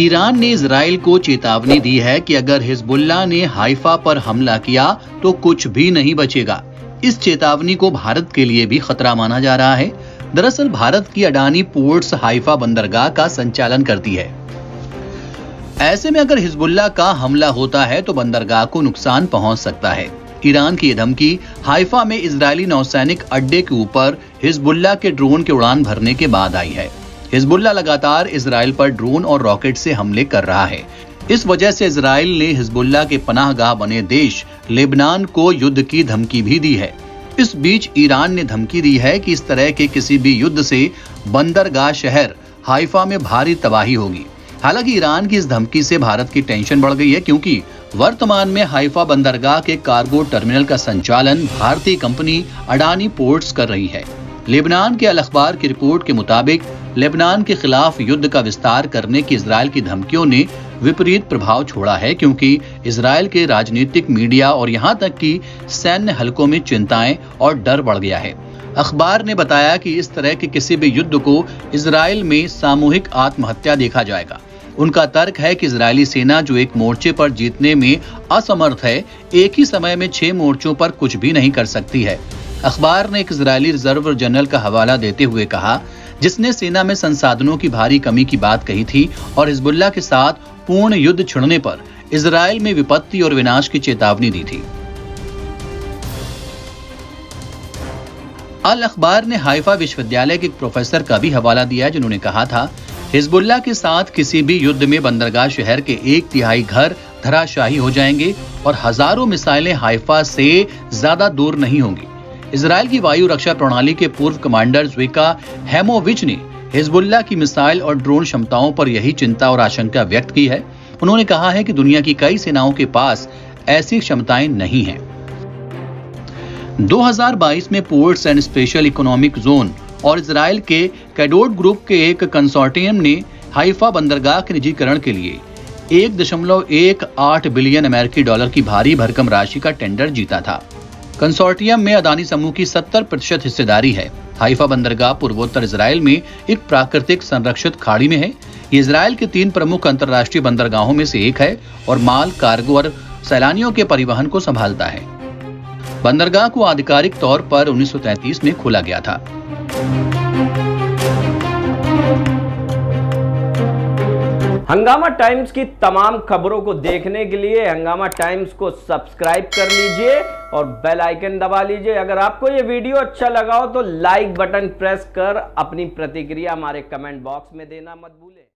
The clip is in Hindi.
ईरान ने इजराइल को चेतावनी दी है कि अगर हिजबुल्लाह ने हाइफा पर हमला किया तो कुछ भी नहीं बचेगा। इस चेतावनी को भारत के लिए भी खतरा माना जा रहा है। दरअसल भारत की अडानी पोर्ट्स हाइफा बंदरगाह का संचालन करती है। ऐसे में अगर हिजबुल्लाह का हमला होता है तो बंदरगाह को नुकसान पहुंच सकता है। ईरान की ये धमकी हाइफा में इजरायली नौसैनिक अड्डे के ऊपर हिजबुल्लाह के ड्रोन के उड़ान भरने के बाद आई है। हिजबुल्लाह लगातार इजराइल पर ड्रोन और रॉकेट से हमले कर रहा है। इस वजह से इजराइल ने हिजबुल्लाह के पनाहगाह बने देश लेबनान को युद्ध की धमकी भी दी है। इस बीच ईरान ने धमकी दी है कि इस तरह के किसी भी युद्ध से बंदरगाह शहर हाइफा में भारी तबाही होगी। हालांकि ईरान की इस धमकी से भारत की टेंशन बढ़ गई है, क्योंकि वर्तमान में हाइफा बंदरगाह के कार्गो टर्मिनल का संचालन भारतीय कंपनी अडानी पोर्ट्स कर रही है। लेबनान के अल अखबार की रिपोर्ट के मुताबिक लेबनान के खिलाफ युद्ध का विस्तार करने की इजराइल की धमकियों ने विपरीत प्रभाव छोड़ा है, क्योंकि इजराइल के राजनीतिक, मीडिया और यहां तक कि सैन्य हलकों में चिंताएं और डर बढ़ गया है। अखबार ने बताया कि इस तरह के किसी भी युद्ध को इजराइल में सामूहिक आत्महत्या देखा जाएगा। उनका तर्क है कि इजरायली सेना जो एक मोर्चे पर जीतने में असमर्थ है, एक ही समय में 6 मोर्चों पर कुछ भी नहीं कर सकती है। अखबार ने एक इजरायली रिजर्व जनरल का हवाला देते हुए कहा, जिसने सेना में संसाधनों की भारी कमी की बात कही थी और हिजबुल्लाह के साथ पूर्ण युद्ध छिड़ने पर इजराइल में विपत्ति और विनाश की चेतावनी दी थी। अल अखबार ने हाइफा विश्वविद्यालय के एक प्रोफेसर का भी हवाला दिया, जिन्होंने कहा था, हिजबुल्लाह के साथ किसी भी युद्ध में बंदरगाह शहर के 1/3 घर धराशायी हो जाएंगे और हजारों मिसाइलें हाइफा से ज्यादा दूर नहीं होंगी। इजराइल की वायु रक्षा प्रणाली के पूर्व कमांडर ज़्विका हेमोविच ने हिजबुल्लाह की मिसाइल और ड्रोन क्षमताओं पर यही चिंता और आशंका व्यक्त की है। उन्होंने कहा है कि दुनिया की कई सेनाओं के पास ऐसी क्षमताएं नहीं हैं। 2022 में ports and special economic zone और इजराइल के कैडोट ग्रुप के एक कंसोर्टियम ने हाइफा बंदरगाह के निजीकरण के लिए 1.18 बिलियन अमेरिकी डॉलर की भारी भरकम राशि का टेंडर जीता था। कंसोर्टियम में अदानी समूह की 70% हिस्सेदारी है। हाइफा बंदरगाह पूर्वोत्तर इजराइल में एक प्राकृतिक संरक्षित खाड़ी में है। ये इजराइल के 3 प्रमुख अंतर्राष्ट्रीय बंदरगाहों में से एक है और माल, कार्गो और सैलानियों के परिवहन को संभालता है। बंदरगाह को आधिकारिक तौर पर 1933 में खोला गया था। हंगामा टाइम्स की तमाम खबरों को देखने के लिए हंगामा टाइम्स को सब्सक्राइब कर लीजिए और बेल आइकन दबा लीजिए। अगर आपको ये वीडियो अच्छा लगा हो तो लाइक बटन प्रेस कर अपनी प्रतिक्रिया हमारे कमेंट बॉक्स में देना मत भूलें।